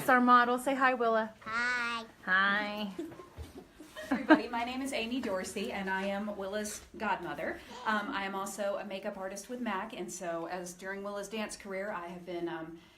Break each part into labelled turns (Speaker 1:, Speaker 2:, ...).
Speaker 1: is our model. Say hi, Willa.
Speaker 2: Hi.
Speaker 1: Hi.
Speaker 3: Everybody, my name is Aimee Dorsey, and I am Willa's godmother. I am also a makeup artist with MAC, and so as during Willa's dance career, I have been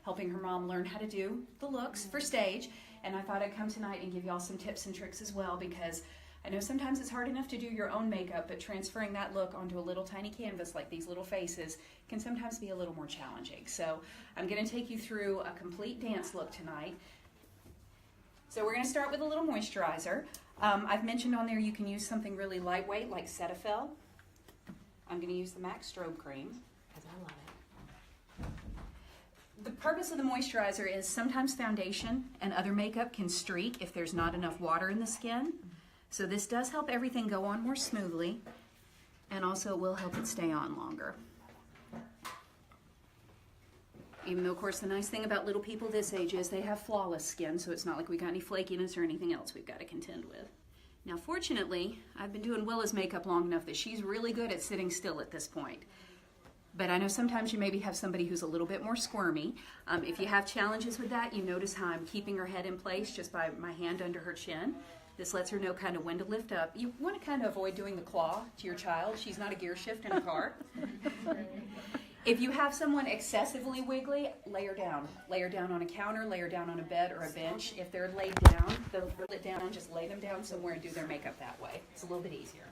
Speaker 3: helping her mom learn how to do the looks for stage, and I thought I'd come tonight and give y'all some tips and tricks as well, because I know sometimes it's hard enough to do your own makeup, but transferring that look onto a little tiny canvas like these little faces can sometimes be a little more challenging. So I'm going to take you through a complete dance look tonight. So we're going to start with a little moisturizer. I've mentioned on there you can use something really lightweight like Cetaphil. I'm going to use the MAC Strobe Cream because I love it. The purpose of the moisturizer is sometimes foundation and other makeup can streak if there's not enough water in the skin. So this does help everything go on more smoothly, and also it will help it stay on longer. Even though, of course, the nice thing about little people this age is they have flawless skin, so it's not like we got any flakiness or anything else we've got to contend with. Now, fortunately, I've been doing Willa's makeup long enough that she's really good at sitting still at this point. But I know sometimes you maybe have somebody who's a little bit more squirmy. If you have challenges with that, you notice how I'm keeping her head in place just by my hand under her chin. This lets her know kind of when to lift up. You want to kind of avoid doing the claw to your child. She's not a gear shift in a car. If you have someone excessively wiggly, lay her down. Lay her down on a counter, lay her down on a bed or a bench. If they're laid down, they'll sit down, just lay them down somewhere and do their makeup that way. It's a little bit easier.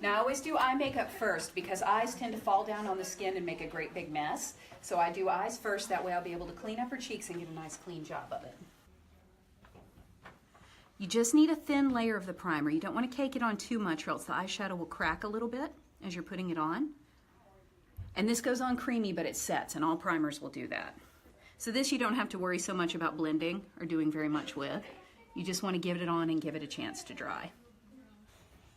Speaker 3: Now I always do eye makeup first because eyes tend to fall down on the skin and make a great big mess. So I do eyes first, that way I'll be able to clean up her cheeks and get a nice clean job of it. You just need a thin layer of the primer. You don't want to cake it on too much or else the eyeshadow will crack a little bit as you're putting it on. And this goes on creamy, but it sets, and all primers will do that. So this you don't have to worry so much about blending or doing very much with. You just want to give it on and give it a chance to dry.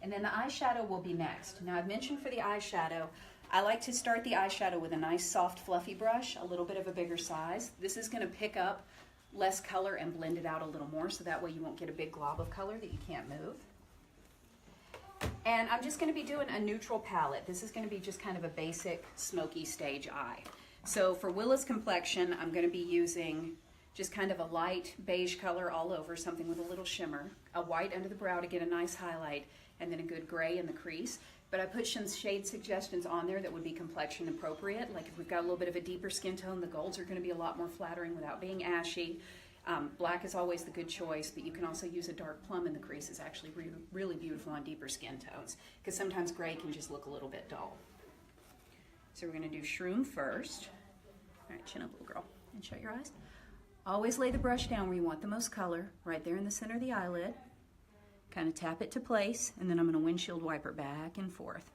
Speaker 3: And then the eyeshadow will be next. Now I've mentioned for the eyeshadow, I like to start the eyeshadow with a nice soft fluffy brush, a little bit of a bigger size. This is going to pick up less color and blend it out a little more, so that way you won't get a big glob of color that you can't move. And I'm just going to be doing a neutral palette. This is going to be just kind of a basic smoky stage eye. So for Willa's complexion, I'm going to be using just kind of a light beige color all over, something with a little shimmer, a white under the brow to get a nice highlight, and then a good gray in the crease. But I put some shade suggestions on there that would be complexion appropriate. Like if we've got a little bit of a deeper skin tone, the golds are going to be a lot more flattering without being ashy. Black is always the good choice, but you can also use a dark plum in the crease. It's actually really beautiful on deeper skin tones, because sometimes gray can just look a little bit dull. So we're going to do shroom first. All right, chin up, little girl, and shut your eyes. Always lay the brush down where you want the most color, right there in the center of the eyelid. Kind of tap it to place, and then I'm going to windshield wiper back and forth,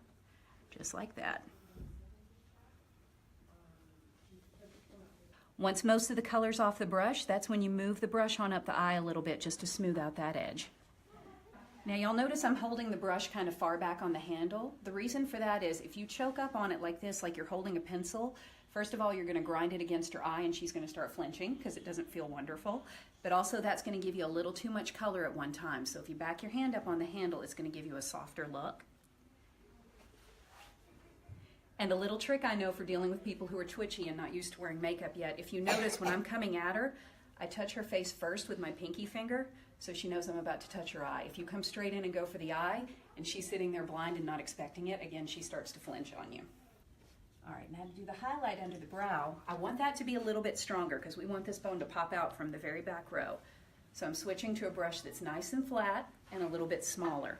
Speaker 3: just like that. Once most of the color's off the brush, that's when you move the brush on up the eye a little bit just to smooth out that edge. Now you'll notice I'm holding the brush kind of far back on the handle. The reason for that is if you choke up on it like this, like you're holding a pencil, first of all, you're going to grind it against her eye and she's going to start flinching because it doesn't feel wonderful. But also that's going to give you a little too much color at one time. So if you back your hand up on the handle, it's going to give you a softer look. And a little trick I know for dealing with people who are twitchy and not used to wearing makeup yet, if you notice when I'm coming at her, I touch her face first with my pinky finger so she knows I'm about to touch her eye. If you come straight in and go for the eye and she's sitting there blind and not expecting it, again, she starts to flinch on you. All right, now to do the highlight under the brow, I want that to be a little bit stronger because we want this bone to pop out from the very back row. So I'm switching to a brush that's nice and flat and a little bit smaller.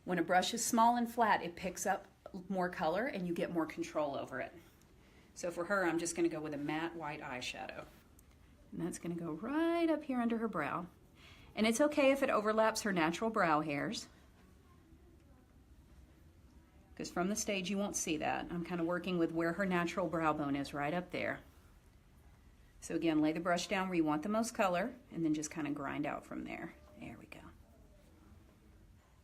Speaker 3: When a brush is small and flat, it picks up more color and you get more control over it. So for her, I'm just going to go with a matte white eyeshadow. And that's going to go right up here under her brow. And it's okay if it overlaps her natural brow hairs, because from the stage you won't see that. I'm kind of working with where her natural brow bone is, right up there. So again, lay the brush down where you want the most color and then just kind of grind out from there. There we go.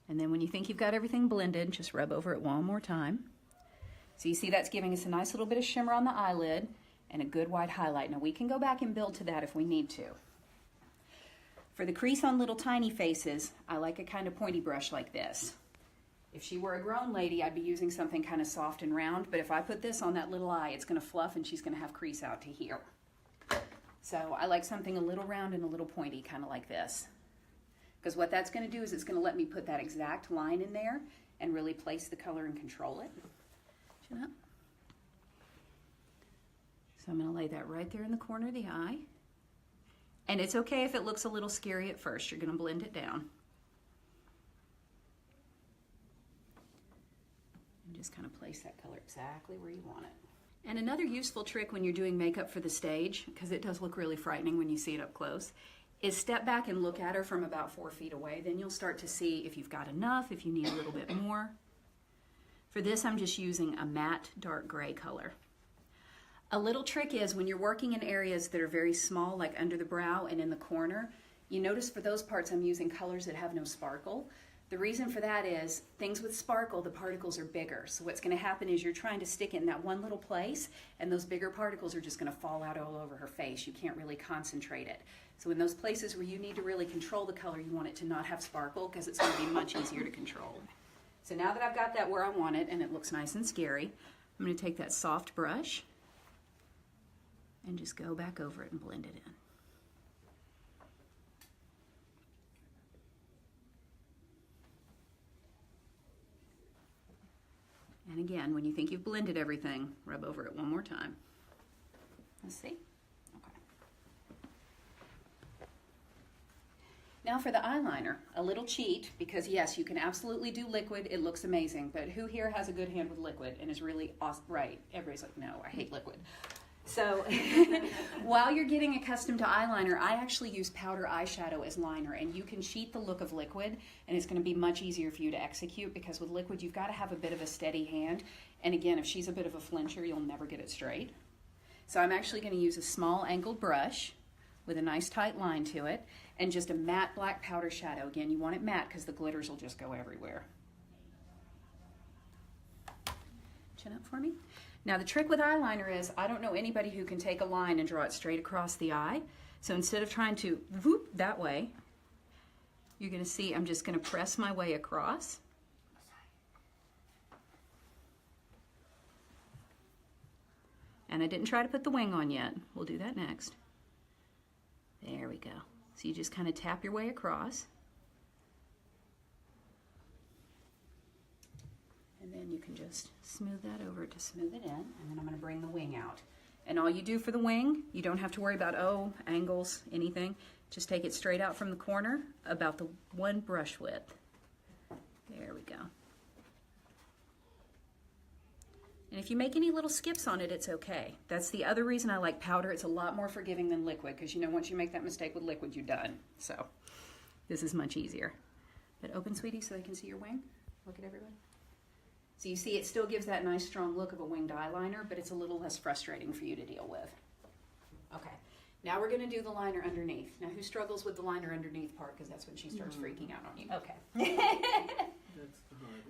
Speaker 3: And then when you think you've got everything blended, just rub over it one more time. So you see that's giving us a nice little bit of shimmer on the eyelid and a good white highlight. Now we can go back and build to that if we need to. For the crease on little tiny faces, I like a kind of pointy brush like this. If she were a grown lady, I'd be using something kind of soft and round, but if I put this on that little eye, it's going to fluff and she's going to have crease out to here. So I like something a little round and a little pointy, kind of like this. Because what that's going to do is it's going to let me put that exact line in there and really place the color and control it. Chin up. So I'm going to lay that right there in the corner of the eye. And it's okay if it looks a little scary at first. You're going to blend it down. And just kind of place that color exactly where you want it. And another useful trick when you're doing makeup for the stage, because it does look really frightening when you see it up close, is step back and look at her from about 4 feet away. Then you'll start to see if you've got enough, if you need a little bit more. For this, I'm just using a matte dark gray color. A little trick is when you're working in areas that are very small, like under the brow and in the corner, you notice for those parts I'm using colors that have no sparkle. The reason for that is things with sparkle, the particles are bigger. So what's going to happen is you're trying to stick it in that one little place, and those bigger particles are just going to fall out all over her face. You can't really concentrate it. So in those places where you need to really control the color, you want it to not have sparkle because it's going to be much easier to control. So now that I've got that where I want it and it looks nice and scary, I'm going to take that soft brush and just go back over it and blend it in. And again, when you think you've blended everything, rub over it one more time. Let's see. Okay. Now for the eyeliner, a little cheat, because yes, you can absolutely do liquid. It looks amazing, but who here has a good hand with liquid and is really awesome? Right, everybody's like, no, I hate liquid. So while you're getting accustomed to eyeliner, I actually use powder eyeshadow as liner, and you can cheat the look of liquid, and it's going to be much easier for you to execute, because with liquid you've got to have a bit of a steady hand, and again, if she's a bit of a flincher, you'll never get it straight. So I'm actually going to use a small angled brush with a nice tight line to it, and just a matte black powder shadow. Again, you want it matte because the glitters will just go everywhere. Chin up for me. Now the trick with eyeliner is, I don't know anybody who can take a line and draw it straight across the eye. So instead of trying to whoop that way, you're going to see I'm just going to press my way across. And I didn't try to put the wing on yet. We'll do that next. There we go. So you just kind of tap your way across. And then you can just smooth that over to smooth it in, and then I'm going to bring the wing out. And all you do for the wing, you don't have to worry about, angles, anything. Just take it straight out from the corner, about the one brush width. There we go. And if you make any little skips on it, it's okay. That's the other reason I like powder. It's a lot more forgiving than liquid, because you know once you make that mistake with liquid, you're done. So this is much easier. But open, sweetie, so they can see your wing. Look at everybody. So you see it still gives that nice strong look of a winged eyeliner, but it's a little less frustrating for you to deal with. Okay, now we're going to do the liner underneath. Now who struggles with the liner underneath part, because that's when she starts freaking out on you. Okay.
Speaker 2: That's the hardest.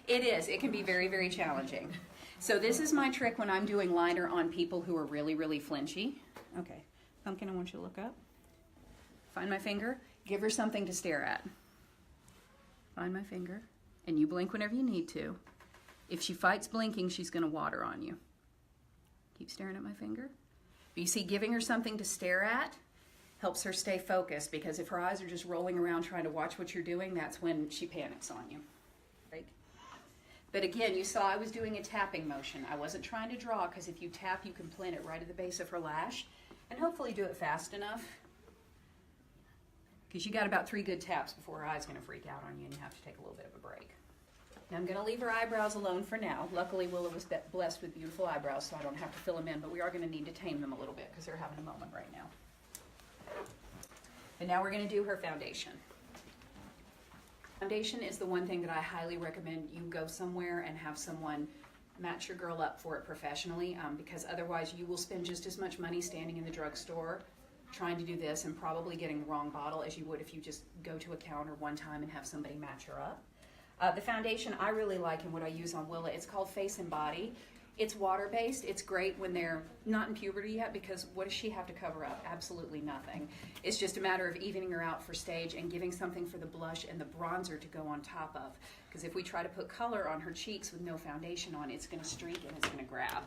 Speaker 3: It is. It can be very, very challenging. So this is my trick when I'm doing liner on people who are really, really flinchy. Okay, Pumpkin, I want you to look up. Find my finger. Give her something to stare at. Find my finger. And you blink whenever you need to. If she fights blinking, she's going to water on you. Keep staring at my finger. But you see, giving her something to stare at helps her stay focused, because if her eyes are just rolling around trying to watch what you're doing, that's when she panics on you. Right? But again, you saw I was doing a tapping motion. I wasn't trying to draw, because if you tap, you can plant it right at the base of her lash, and hopefully do it fast enough, because you got about 3 good taps before her eye's going to freak out on you, and you have to take a little bit of a break. Now I'm going to leave her eyebrows alone for now. Luckily, Willa was blessed with beautiful eyebrows, so I don't have to fill them in, but we are going to need to tame them a little bit because they're having a moment right now. And now we're going to do her foundation. Foundation is the one thing that I highly recommend you go somewhere and have someone match your girl up for it professionally, because otherwise you will spend just as much money standing in the drugstore trying to do this and probably getting the wrong bottle as you would if you just go to a counter one time and have somebody match her up. The foundation I really like, and what I use on Willa, it's called Face and Body. It's water-based. It's great when they're not in puberty yet, because what does she have to cover up? Absolutely nothing. It's just a matter of evening her out for stage and giving something for the blush and the bronzer to go on top of. Because if we try to put color on her cheeks with no foundation on, it's going to streak and it's going to grab.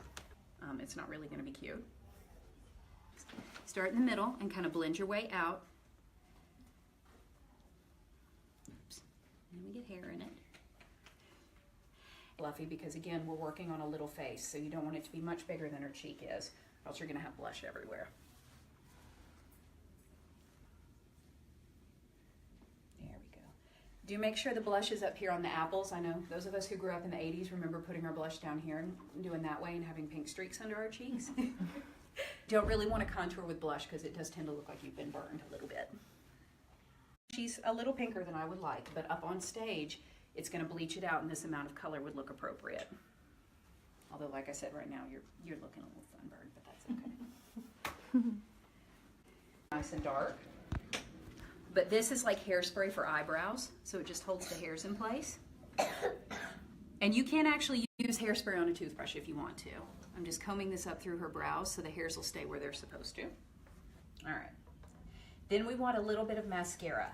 Speaker 3: It's not really going to be cute. Start in the middle and kind of blend your way out. Oops. And then we get hair in it. Fluffy because again, we're working on a little face, so you don't want it to be much bigger than her cheek is, or else you're gonna have blush everywhere. There we go. Do make sure the blush is up here on the apples. I know those of us who grew up in the 80s remember putting our blush down here and doing that way and having pink streaks under our cheeks. Don't really want to contour with blush because it does tend to look like you've been burned a little bit. She's a little pinker than I would like, but up on stage, it's going to bleach it out and this amount of color would look appropriate. Although, like I said, right now you're looking a little sunburned, but that's okay. Nice and dark. But this is like hairspray for eyebrows, so it just holds the hairs in place. And you can actually use hairspray on a toothbrush if you want to. I'm just combing this up through her brows so the hairs will stay where they're supposed to. All right. Then we want a little bit of mascara.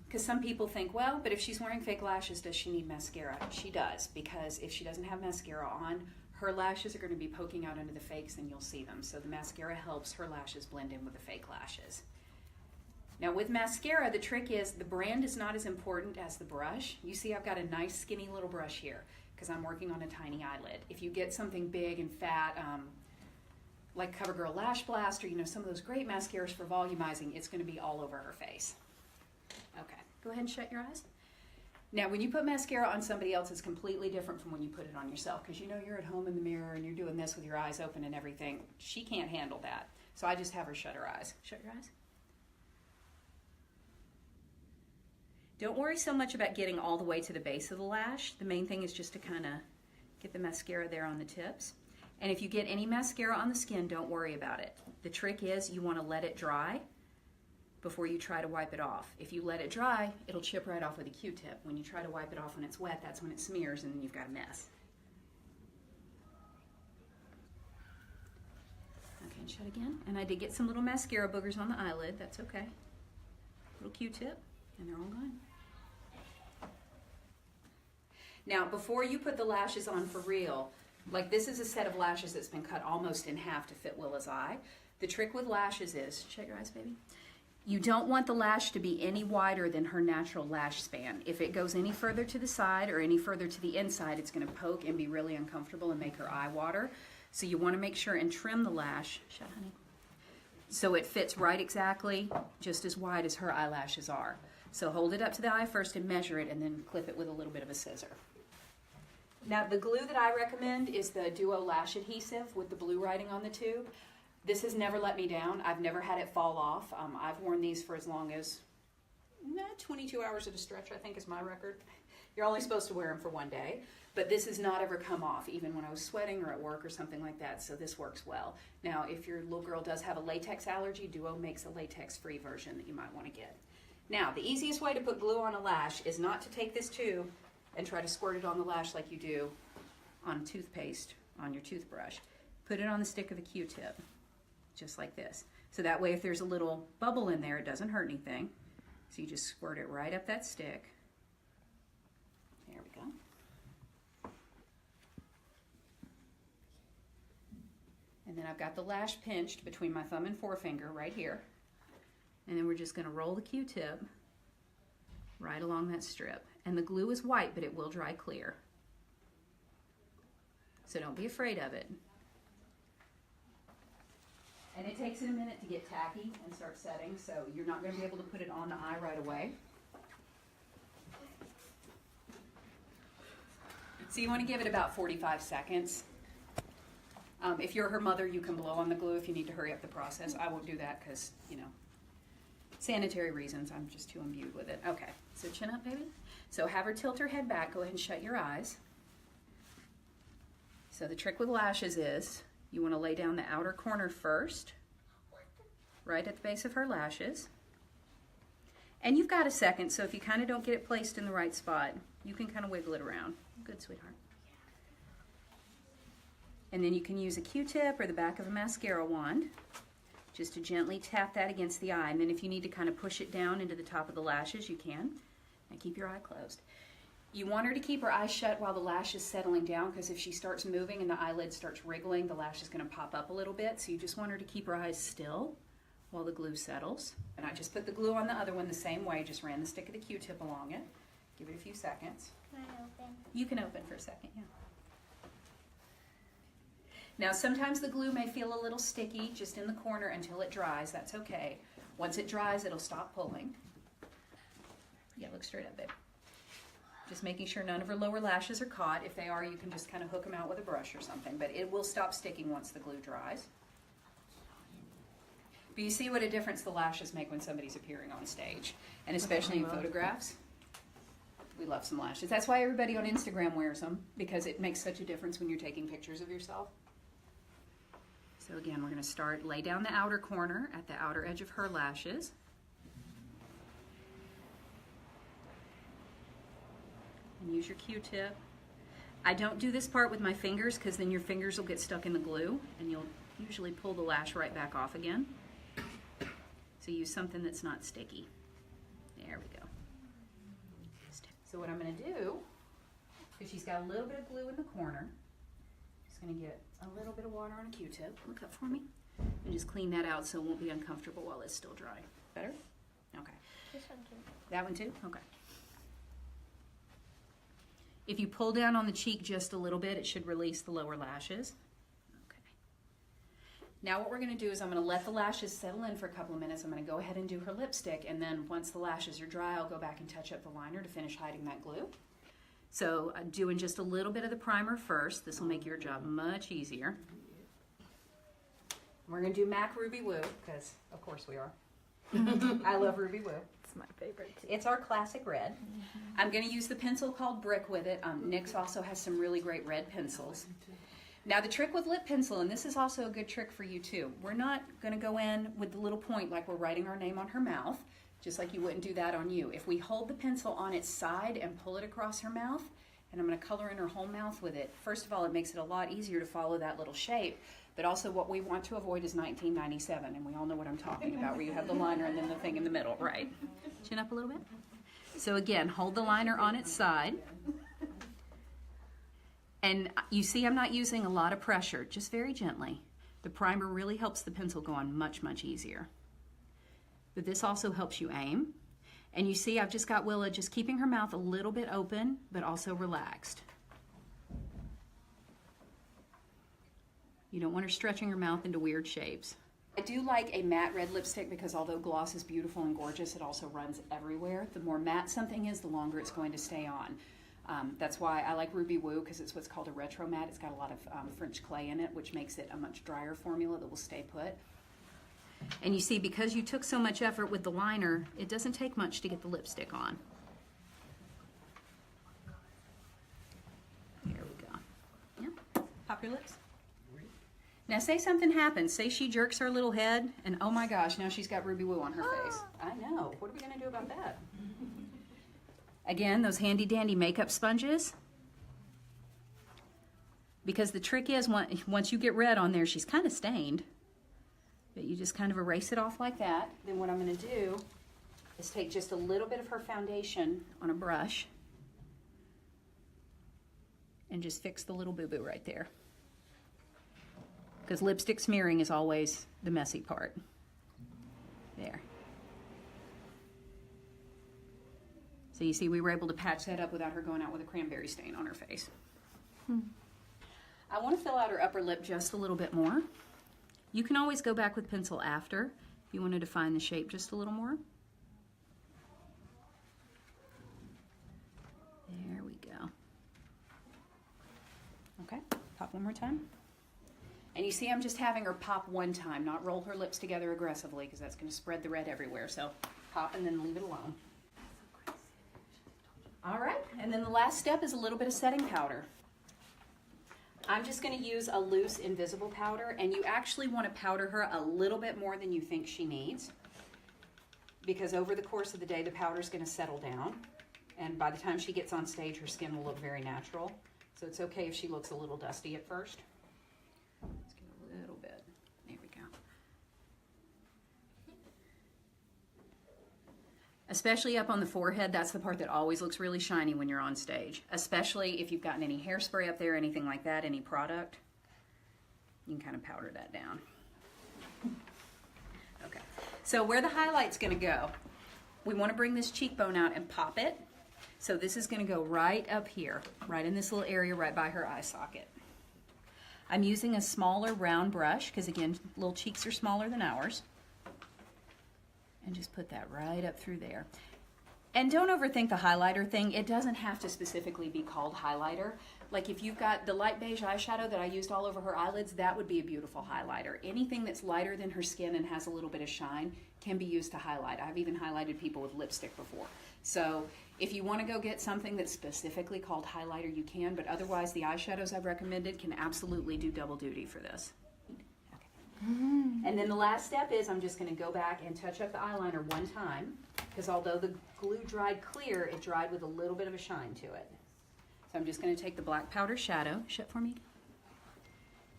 Speaker 3: Because some people think, well, but if she's wearing fake lashes, does she need mascara? She does, because if she doesn't have mascara on, her lashes are going to be poking out under the fakes and you'll see them. So the mascara helps her lashes blend in with the fake lashes. Now with mascara, the trick is the brand is not as important as the brush. You see I've got a nice skinny little brush here because I'm working on a tiny eyelid. If you get something big and fat, like CoverGirl Lash Blast or some of those great mascaras for volumizing, it's going to be all over her face. Okay, go ahead and shut your eyes. Now when you put mascara on somebody else, it's completely different from when you put it on yourself because you're at home in the mirror and you're doing this with your eyes open and everything. She can't handle that. So I just have her shut her eyes. Shut your eyes. Don't worry so much about getting all the way to the base of the lash. The main thing is just to kind of get the mascara there on the tips. And if you get any mascara on the skin, don't worry about it. The trick is you want to let it dry before you try to wipe it off. If you let it dry, it'll chip right off with a Q-tip. When you try to wipe it off when it's wet, that's when it smears and then you've got a mess. Okay, and shut again. And I did get some little mascara boogers on the eyelid. That's okay. Little Q-tip, and they're all gone. Now, before you put the lashes on for real, like this is a set of lashes that's been cut almost in half to fit Willa's eye. The trick with lashes is, shut your eyes, baby. You don't want the lash to be any wider than her natural lash span. If it goes any further to the side or any further to the inside, it's going to poke and be really uncomfortable and make her eye water. So you want to make sure and trim the lash, shut honey, so it fits right exactly just as wide as her eyelashes are. So hold it up to the eye first and measure it and then clip it with a little bit of a scissor. Now the glue that I recommend is the Duo Lash Adhesive with the blue writing on the tube. This has never let me down. I've never had it fall off. I've worn these for as long as 22 hours at a stretch, I think is my record. You're only supposed to wear them for one day, but this has not ever come off, even when I was sweating or at work or something like that, so this works well. Now, if your little girl does have a latex allergy, Duo makes a latex-free version that you might want to get. Now, the easiest way to put glue on a lash is not to take this tube and try to squirt it on the lash like you do on toothpaste on your toothbrush. Put it on the stick of the Q-tip, just like this. So that way if there's a little bubble in there, it doesn't hurt anything. So you just squirt it right up that stick. There we go. And then I've got the lash pinched between my thumb and forefinger right here. And then we're just going to roll the Q-tip right along that strip. And the glue is white, but it will dry clear. So don't be afraid of it. And it takes it a minute to get tacky and start setting, so you're not going to be able to put it on the eye right away. So you want to give it about 45 seconds. If you're her mother, you can blow on the glue if you need to hurry up the process. I won't do that because, sanitary reasons. I'm just too imbued with it. Okay, so chin up, baby. So have her tilt her head back. Go ahead and shut your eyes. So the trick with lashes is you want to lay down the outer corner first, right at the base of her lashes. And you've got a second, so if you kind of don't get it placed in the right spot, you can kind of wiggle it around. Good, sweetheart. And then you can use a Q-tip or the back of a mascara wand just to gently tap that against the eye. And then if you need to kind of push it down into the top of the lashes, you can. And keep your eye closed. You want her to keep her eyes shut while the lash is settling down, because if she starts moving and the eyelid starts wriggling, the lash is going to pop up a little bit. So you just want her to keep her eyes still while the glue settles. And I just put the glue on the other one the same way, just ran the stick of the Q-tip along it. Give it a few seconds.
Speaker 4: Can I open?
Speaker 3: You can open for a second, yeah. Now sometimes the glue may feel a little sticky just in the corner until it dries. That's okay. Once it dries, it'll stop pulling. Yeah, look straight up, babe. Just making sure none of her lower lashes are caught. If they are, you can just kind of hook them out with a brush or something, but it will stop sticking once the glue dries. But you see what a difference the lashes make when somebody's appearing on stage, and especially in photographs. We love some lashes. That's why everybody on Instagram wears them, because it makes such a difference when you're taking pictures of yourself. So again, we're going to lay down the outer corner at the outer edge of her lashes. And use your Q-tip. I don't do this part with my fingers, because then your fingers will get stuck in the glue and you'll usually pull the lash right back off again. So use something that's not sticky. There we go. So what I'm going to do, because she's got a little bit of glue in the corner, just going to get a little bit of water on a Q-tip. Look up for me. And just clean that out so it won't be uncomfortable while it's still dry. Better? Okay.
Speaker 4: This one too.
Speaker 3: That one too? Okay. If you pull down on the cheek just a little bit, it should release the lower lashes. Okay. Now what we're going to do is I'm going to let the lashes settle in for a couple of minutes. I'm going to go ahead and do her lipstick, and then once the lashes are dry, I'll go back and touch up the liner to finish hiding that glue. So I'm doing just a little bit of the primer first. This will make your job much easier. We're going to do MAC Ruby Woo, because of course we are. I love Ruby Woo.
Speaker 1: It's my favorite too.
Speaker 3: It's our classic red. I'm going to use the pencil called Brick with it. NYX also has some really great red pencils. Now the trick with lip pencil, and this is also a good trick for you too, we're not going to go in with the little point like we're writing our name on her mouth, just like you wouldn't do that on you. If we hold the pencil on its side and pull it across her mouth, and I'm going to color in her whole mouth with it, first of all, it makes it a lot easier to follow that little shape. But also what we want to avoid is 1997, and we all know what I'm talking about, where you have the liner and then the thing in the middle, right? Chin up a little bit. So again, hold the liner on its side. And you see I'm not using a lot of pressure, just very gently. The primer really helps the pencil go on much, much easier. But this also helps you aim. And you see I've just got Willa just keeping her mouth a little bit open, but also relaxed. You don't want her stretching her mouth into weird shapes. I do like a matte red lipstick because although gloss is beautiful and gorgeous, it also runs everywhere. The more matte something is, the longer it's going to stay on. That's why I like Ruby Woo, because it's what's called a retro matte. It's got a lot of French clay in it, which makes it a much drier formula that will stay put. And you see, because you took so much effort with the liner, it doesn't take much to get the lipstick on. Here we go. Yeah. Pop your lips. Now say something happens. Say she jerks her little head and oh my gosh, now she's got Ruby Woo on her face. I know. What are we going to do about that? Again, those handy dandy makeup sponges. Because the trick is once you get red on there, she's kind of stained. But you just kind of erase it off like that. Then what I'm going to do is take just a little bit of her foundation on a brush and just fix the little boo-boo right there. Because lipstick smearing is always the messy part. There. So you see we were able to patch that up without her going out with a cranberry stain on her face. I want to fill out her upper lip just a little bit more. You can always go back with pencil after if you want to define the shape just a little more. There we go. Okay, pop one more time. And you see I'm just having her pop one time, not roll her lips together aggressively because that's going to spread the red everywhere. So pop and then leave it alone. All right, and then the last step is a little bit of setting powder. I'm just going to use a loose invisible powder, and you actually want to powder her a little bit more than you think she needs because over the course of the day the powder is going to settle down, and by the time she gets on stage her skin will look very natural. So it's okay if she looks a little dusty at first. Let's get a little bit. There we go. especially up on the forehead. That's the part that always looks really shiny when you're on stage, especially if you've gotten any hairspray up there, anything like that, any product. You can kind of powder that down. Okay, so where the highlight's going to go, we want to bring this cheekbone out and pop it. So this is going to go right up here, right in this little area right by her eye socket. I'm using a smaller round brush because, again, little cheeks are smaller than ours. And just put that right up through there. And don't overthink the highlighter thing. It doesn't have to specifically be called highlighter. Like if you've got the light beige eyeshadow that I used all over her eyelids, that would be a beautiful highlighter. Anything that's lighter than her skin and has a little bit of shine can be used to highlight. I've even highlighted people with lipstick before. So if you want to go get something that's specifically called highlighter, you can, but otherwise the eyeshadows I've recommended can absolutely do double duty for this. And then the last step is I'm just going to go back and touch up the eyeliner one time, because although the glue dried clear, it dried with a little bit of a shine to it. So I'm just going to take the black powder shadow, shut for me,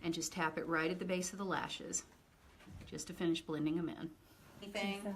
Speaker 3: and just tap it right at the base of the lashes, just to finish blending them in. Anything